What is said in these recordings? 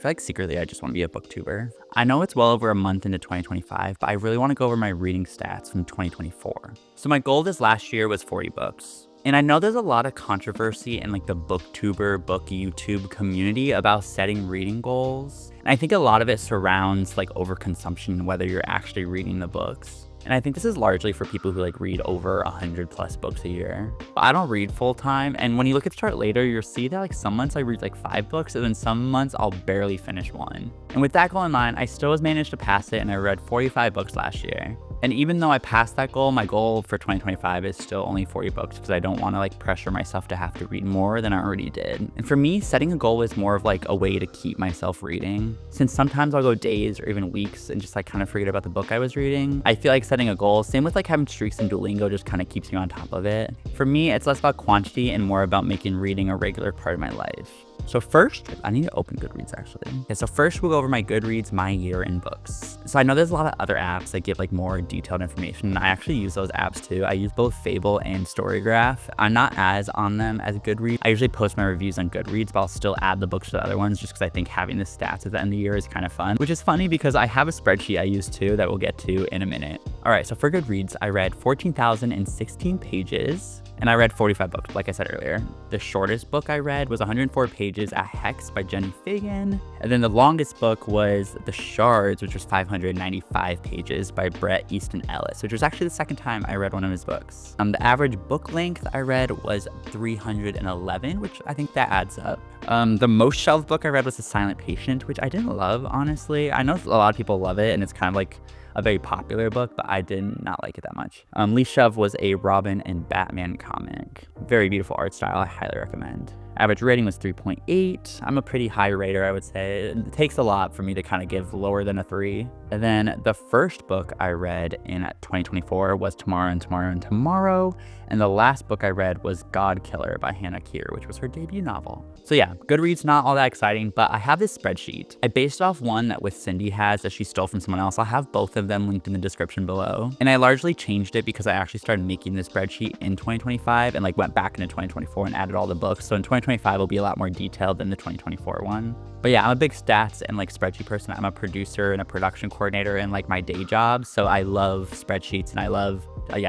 feel like secretly I just want to be a booktuber. I know it's well over a month into 2025, but I really want to go over my reading stats from 2024. So my goal this last year was 40 books. And I know there's a lot of controversy in like the booktuber, book YouTube community about setting reading goals. And I think a lot of it surrounds like overconsumption, whether you're actually reading the books. And I think this is largely for people who like read over 100+ books a year. I don't read full time. And when you look at the chart later, you'll see that like some months I read like 5 books and then some months I'll barely finish one. And with that goal in mind, I still managed to pass it and I read 45 books last year. And even though I passed that goal, my goal for 2025 is still only 40 books because I don't want to like pressure myself to have to read more than I already did. And for me, setting a goal is more of like a way to keep myself reading. Since sometimes I'll go days or even weeks and just like kind of forget about the book I was reading, I feel like setting a goal, same with like having streaks in Duolingo, just kind of keeps me on top of it. For me, it's less about quantity and more about making reading a regular part of my life. So first, I need to open Goodreads actually. Okay, so first we'll go over my Goodreads, my year in books. So I know there's a lot of other apps that give like more detailed information. I actually use those apps too. I use both Fable and Storygraph. I'm not as on them as Goodreads. I usually post my reviews on Goodreads, but I'll still add the books to the other ones just because I think having the stats at the end of the year is kind of fun, which is funny because I have a spreadsheet I use too that we'll get to in a minute. All right, so for Goodreads, I read 14,016 pages. And I read 45 books, like I said earlier. The shortest book I read was 104 pages, A Hex by Jenny Fagan. And then the longest book was The Shards, which was 595 pages by Bret Easton Ellis, which was actually the second time I read one of his books. The average book length I read was 311, which I think that adds up. The most shelved book I read was The Silent Patient, which I didn't love, honestly. I know a lot of people love it, and it's kind of like a very popular book, but I did not like it that much. Least shelved was a Robin and Batman comic. Very beautiful art style, I highly recommend. Average rating was 3.8. I'm a pretty high rater, I would say. It takes a lot for me to kind of give lower than a 3. And then the first book I read in 2024 was Tomorrow and Tomorrow and Tomorrow. And the last book I read was God Killer by Hannah Keir, which was her debut novel. So yeah, Goodreads, not all that exciting, but I have this spreadsheet. I based off one that with Cindy has that she stole from someone else. I'll have both of them linked in the description below. And I largely changed it because I actually started making this spreadsheet in 2025 and like went back into 2024 and added all the books. So in 2025 will be a lot more detailed than the 2024 one. But yeah, I'm a big stats and like spreadsheet person. I'm a producer and a production coordinator in like my day job. So I love spreadsheets and I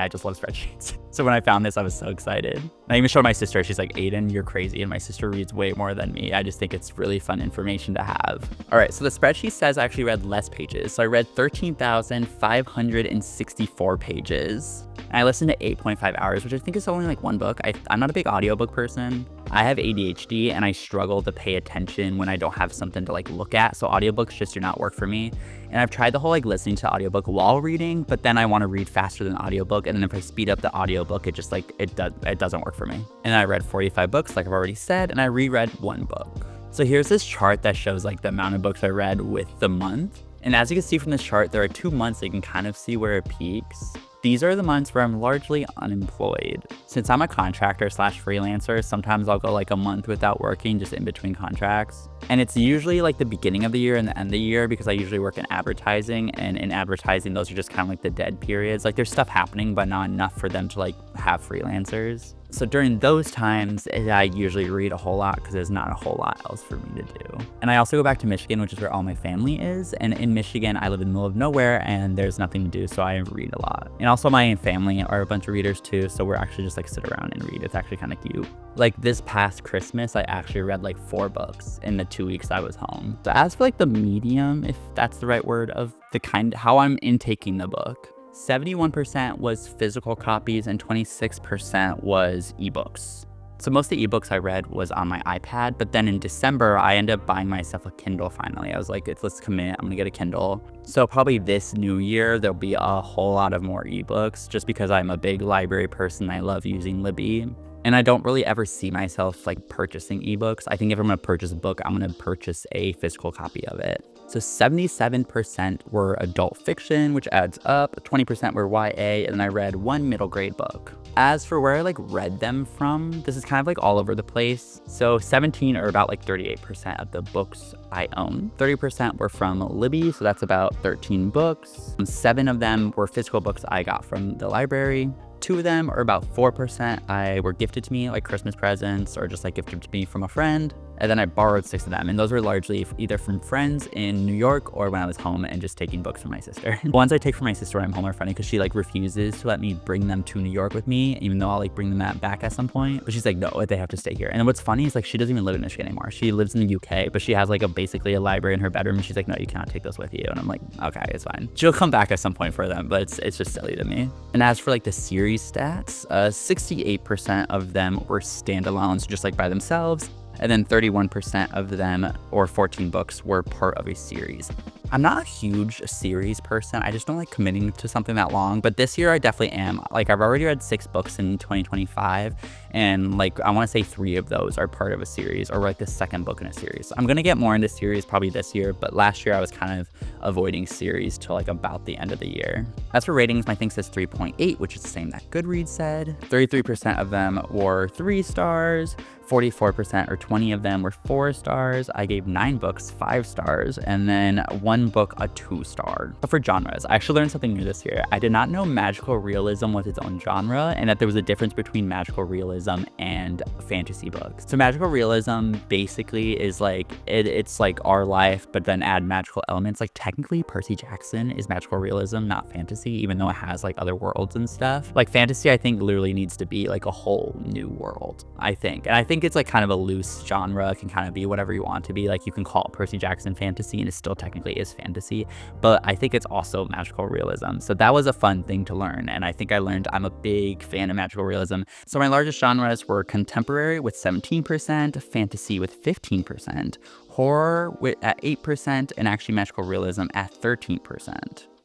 just love spreadsheets. So when I found this, I was so excited. And I even showed my sister. She's like, Aidan, you're crazy. And my sister reads way more than me. I just think it's really fun information to have. All right, so the spreadsheet says I actually read less pages. So I read 13,564 pages. And I listened to 8.5 hours, which I think is only like one book. I'm not a big audiobook person. I have ADHD and I struggle to pay attention when I don't have something to like look at. So audiobooks just do not work for me. And I've tried the whole like listening to audiobook while reading, but then I want to read faster than audiobook. And then if I speed up the audiobook, it just like, it doesn't work for me. And I read 45 books, like I've already said, and I reread one book. So here's this chart that shows like the amount of books I read with the month. And as you can see from this chart, there are 2 months that you can kind of see where it peaks. These are the months where I'm largely unemployed. Since I'm a contractor / freelancer, sometimes I'll go like a month without working just in between contracts. And it's usually like the beginning of the year and the end of the year because I usually work in advertising, and in advertising, those are just kind of like the dead periods. Like there's stuff happening, but not enough for them to like have freelancers. So during those times, I usually read a whole lot because there's not a whole lot else for me to do. And I also go back to Michigan, which is where all my family is. And in Michigan, I live in the middle of nowhere and there's nothing to do, so I read a lot. And also my family are a bunch of readers too, so we're actually just like sit around and read. It's actually kind of cute. Like this past Christmas, I actually read like 4 books in the 2 weeks I was home. So as for like the medium, if that's the right word, of the kind, how I'm intaking the book, 71% was physical copies and 26% was ebooks. So most of the ebooks I read was on my iPad, but then in December, I ended up buying myself a Kindle finally. I was like, let's commit, I'm gonna get a Kindle. So probably this new year, there'll be a whole lot of more ebooks just because I'm a big library person. I love using Libby. And I don't really ever see myself like purchasing ebooks. I think if I'm gonna purchase a book, I'm gonna purchase a physical copy of it. So 77% were adult fiction, which adds up. 20% were YA, and then I read 1 middle grade book. As for where I like read them from, this is kind of like all over the place. So 17 or about like 38% of the books I own. 30% were from Libby, so that's about 13 books. 7 of them were physical books I got from the library. 2 of them, or about 4%, were gifted to me like Christmas presents or just like gifted to me from a friend. And then I borrowed 6 of them, and those were largely either from friends in New York or when I was home and just taking books from my sister. The ones I take from my sister when I'm home are funny because she like refuses to let me bring them to New York with me, even though I'll like bring them back at some point. But she's like, no, they have to stay here. And what's funny is like she doesn't even live in Michigan anymore. She lives in the UK, but she has like basically a library in her bedroom. And she's like, no, you cannot take those with you. And I'm like, okay, it's fine. She'll come back at some point for them, but it's just silly to me. And as for like the series stats, 68% of them were standalones, just like by themselves. And then 31% of them, or 14 books, were part of a series. I'm not a huge series person. I just don't like committing to something that long. But this year I definitely am. Like I've already read 6 books in 2025. And like I want to say 3 of those are part of a series or like the second book in a series. I'm going to get more into series probably this year. But last year I was kind of avoiding series till like about the end of the year. As for ratings, my thing says 3.8, which is the same that Goodreads said. 33% of them were 3 stars. 44% or 20 of them were 4 stars. I gave 9 books 5 stars, and then 1 book a 2-star. But for genres, I actually learned something new this year. I did not know magical realism was its own genre, and that there was a difference between magical realism and fantasy books. So magical realism basically is like, it's like our life, but then add magical elements. Like technically Percy Jackson is magical realism, not fantasy, even though it has like other worlds and stuff. Like fantasy, I think literally needs to be like a whole new world, I think. And I think it's like kind of a loose genre. It can kind of be whatever you want to be. Like you can call it Percy Jackson fantasy and it still technically is fantasy, but I think it's also magical realism. So that was a fun thing to learn. And I think I learned I'm a big fan of magical realism. So my largest genres were contemporary with 17%, fantasy with 15%, horror at 8%, and actually magical realism at 13%.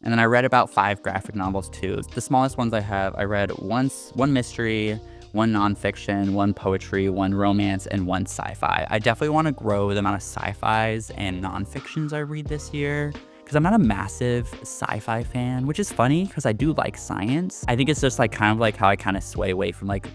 And then I read about 5 graphic novels too. The smallest ones I read one mystery, 1 nonfiction, 1 poetry, 1 romance, and 1 sci-fi. I definitely want to grow the amount of sci-fis and nonfictions I read this year, because I'm not a massive sci-fi fan, which is funny because I do like science. I think it's just like kind of like how I kind of sway away from like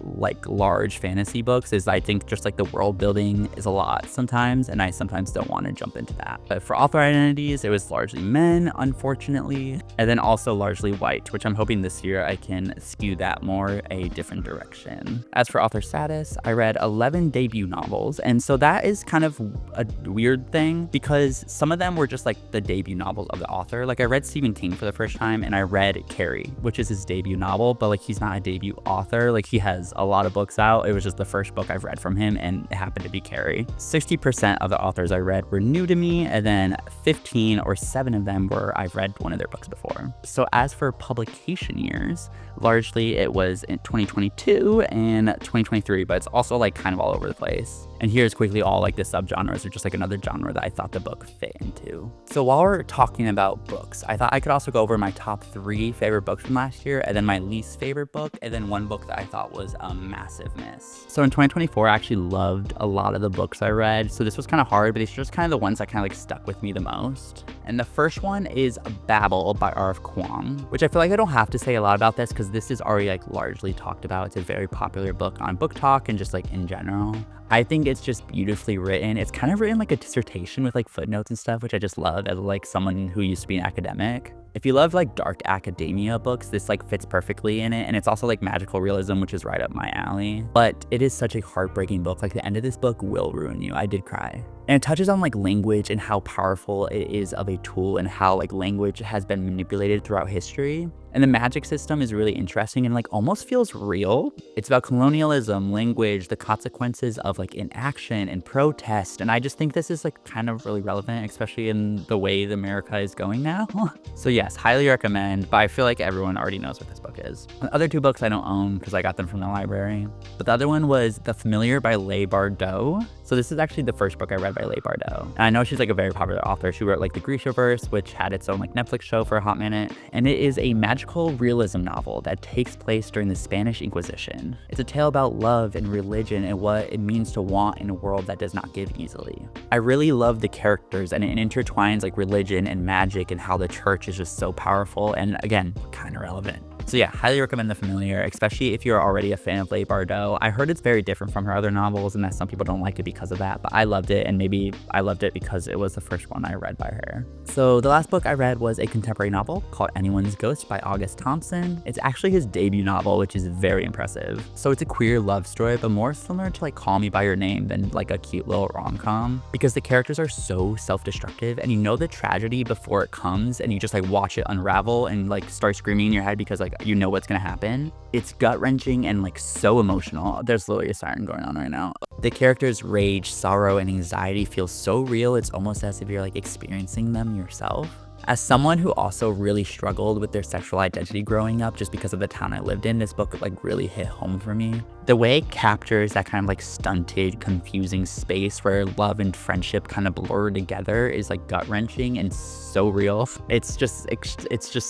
large fantasy books is I think just like the world building is a lot sometimes, and I sometimes don't want to jump into that. But for author identities, it was largely men, unfortunately, and then also largely white, which I'm hoping this year I can skew that more a different direction. As for author status, I read 11 debut novels, and so that is kind of a weird thing because some of them were just like the debut novels of the author. Like I read Stephen King for the first time, and I read Carrie, which is his debut novel, but like he's not a debut author. Like he has a lot of books out. It was just the first book I've read from him, and it happened to be Carrie. 60% of the authors I read were new to me, and then 15 or 7 of them were I've read one of their books before. So as for publication years, largely it was in 2022 and 2023, but it's also like kind of all over the place. And here's quickly all like the subgenres or just like another genre that I thought the book fit into. So while we're talking about books, I thought I could also go over my top 3 favorite books from last year, and then my least favorite book, and then 1 book that I thought was a massive miss. So in 2024, I actually loved a lot of the books I read. So this was kind of hard, but it's just kind of the ones that kind of like stuck with me the most. And the first one is Babel by R.F. Kuang, which I feel like I don't have to say a lot about this because this is already like largely talked about. It's a very popular book on Book Talk and just like in general. I think it's just beautifully written. It's kind of written like a dissertation with like footnotes and stuff, which I just love as like someone who used to be an academic. If you love like dark academia books, this like fits perfectly in it. And it's also like magical realism, which is right up my alley. But it is such a heartbreaking book. Like the end of this book will ruin you. I did cry. And it touches on like language and how powerful it is of a tool and how like language has been manipulated throughout history. And the magic system is really interesting and like almost feels real. It's about colonialism, language, the consequences of like inaction and protest. And I just think this is like kind of really relevant, especially in the way that America is going now. So yes, highly recommend, but I feel like everyone already knows what this book is. The other 2 books I don't own because I got them from the library. But the other one was The Familiar by Leigh Bardugo. So this is actually the first book I read by Leigh Bardugo. And I know she's like a very popular author. She wrote like the Grishaverse, which had its own like Netflix show for a hot minute. And it is a magical realism novel that takes place during the Spanish Inquisition. It's a tale about love and religion and what it means to want in a world that does not give easily. I really love the characters, and it intertwines like religion and magic and how the church is just so powerful and again, kind of relevant. So yeah, highly recommend The Familiar, especially if you're already a fan of Leigh Bardugo. I heard it's very different from her other novels and that some people don't like it because of that, but I loved it, and maybe I loved it because it was the first one I read by her. So the last book I read was a contemporary novel called Anyone's Ghost by August Thompson. It's actually his debut novel, which is very impressive. So it's a queer love story, but more similar to like Call Me By Your Name than like a cute little rom-com, because the characters are so self-destructive and you know the tragedy before it comes, and you just like watch it unravel and like start screaming in your head because like you know what's gonna happen. It's gut-wrenching and like so emotional. There's literally a siren going on right now. The characters' rage, sorrow, and anxiety feel so real, it's almost as if you're like experiencing them yourself. As someone who also really struggled with their sexual identity growing up just because of the town I lived in, this book like really hit home for me. The way it captures that kind of like stunted, confusing space where love and friendship kind of blur together is like gut-wrenching and so real. It's just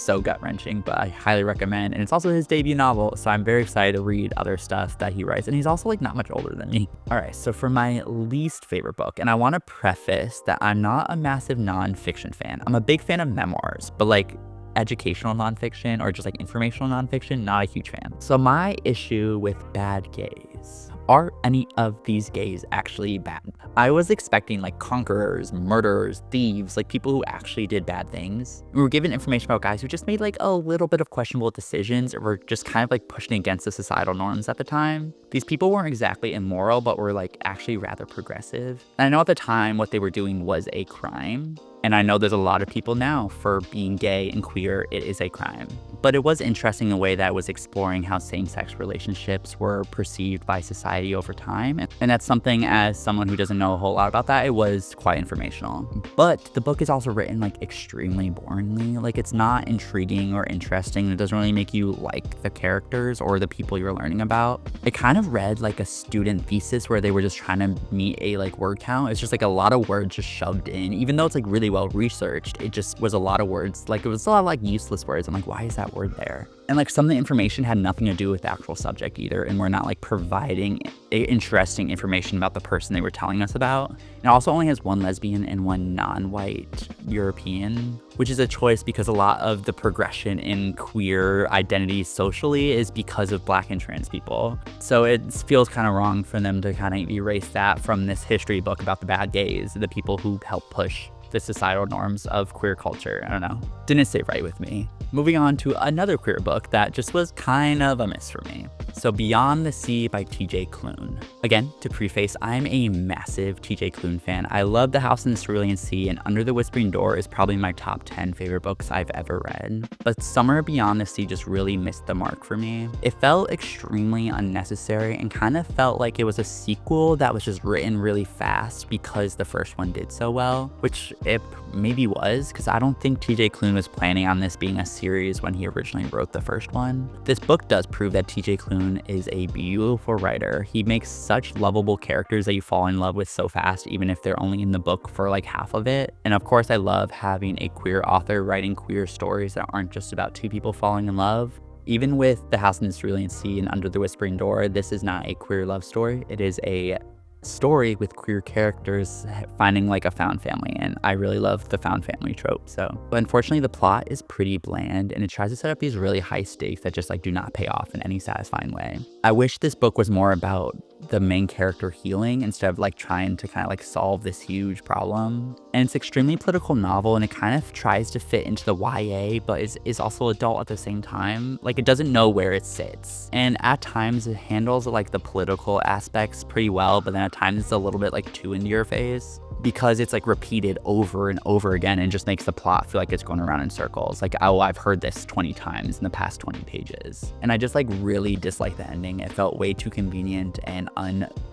so gut-wrenching, but I highly recommend. And it's also his debut novel, so I'm very excited to read other stuff that he writes. And he's also like not much older than me. All right, so for my least favorite book, and I want to preface that I'm not a massive nonfiction fan. I'm a big fan of memoirs, but like educational nonfiction or just like informational nonfiction, not a huge fan. So my issue with bad gays, are any of these gays actually bad? I was expecting like conquerors, murderers, thieves, like people who actually did bad things. We were given information about guys who just made like a little bit of questionable decisions or were just kind of like pushing against the societal norms at the time. These people weren't exactly immoral, but were like actually rather progressive. And I know at the time what they were doing was a crime. And I know there's a lot of people now for being gay and queer, it is a crime. But it was interesting the way that it was exploring how same-sex relationships were perceived by society over time. And that's something, as someone who doesn't know a whole lot about that, it was quite informational. But the book is also written like extremely boringly. Like it's not intriguing or interesting. It doesn't really make you like the characters or the people you're learning about. It kind of read like a student thesis where they were just trying to meet a like word count. It's just like a lot of words just shoved in, even though it's like really well researched. It just was a lot of words. Like it was a lot of like useless words. I'm like, why is that word there? And like some of the information had nothing to do with the actual subject either, and we're not like providing interesting information about the person they were telling us about. It also only has one lesbian and one non-white European, which is a choice because a lot of the progression in queer identity socially is because of Black and trans people. So it feels kind of wrong for them to kind of erase that from this history book about the bad gays, the people who helped push the societal norms of queer culture. I don't know. Didn't sit right with me. Moving on to another queer book that just was kind of a miss for me. So Beyond the Sea by TJ Klune. Again, to preface, I'm a massive TJ Klune fan. I love The House in the Cerulean Sea, and Under the Whispering Door is probably my top 10 favorite books I've ever read. But Somewhere Beyond the Sea just really missed the mark for me. It felt extremely unnecessary and kind of felt like it was a sequel that was just written really fast because the first one did so well, which it maybe was, because I don't think TJ Klune was planning on this being a series when he originally wrote the first one. This book does prove that TJ Klune is a beautiful writer. He makes such lovable characters that you fall in love with so fast, even if they're only in the book for like half of it. And of course, I love having a queer author writing queer stories that aren't just about two people falling in love. Even with The House in the Cerulean Sea and Under the Whispering Door, this is not a queer love story. It is a story with queer characters finding like a found family, and I really love the found family trope. But unfortunately the plot is pretty bland, and it tries to set up these really high stakes that just like do not pay off in any satisfying way. I wish this book was more about the main character healing instead of like trying to kind of like solve this huge problem. And it's an extremely political novel, and it kind of tries to fit into the YA but is also adult at the same time. Like it doesn't know where it sits, and at times it handles like the political aspects pretty well, but then at times it's a little bit like too into your face because it's like repeated over and over again and just makes the plot feel like it's going around in circles. Like, oh, I've heard this 20 times in the past 20 pages. And I just like really dislike the ending. It felt way too convenient and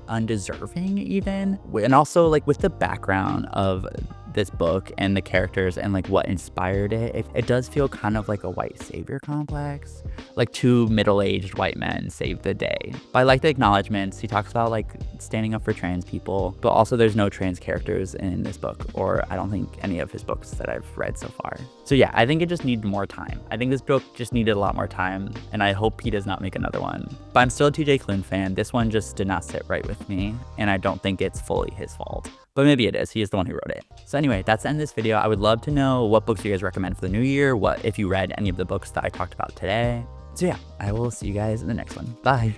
undeserving even. And also like with the background of this book and the characters and like what inspired it, it does feel kind of like a white savior complex. Like two middle-aged white men saved the day. But I like the acknowledgements. He talks about like standing up for trans people, but also there's no trans characters in this book, or I don't think any of his books that I've read so far. So yeah, I think it just needed more time. I think this book just needed a lot more time, and I hope he does not make another one. But I'm still a TJ Klune fan. This one just did not sit right with me, and I don't think it's fully his fault. But maybe it is. He is the one who wrote it. So anyway, that's the end of this video. I would love to know what books you guys recommend for the new year. What if you read any of the books that I talked about today. So yeah, I will see you guys in the next one. Bye.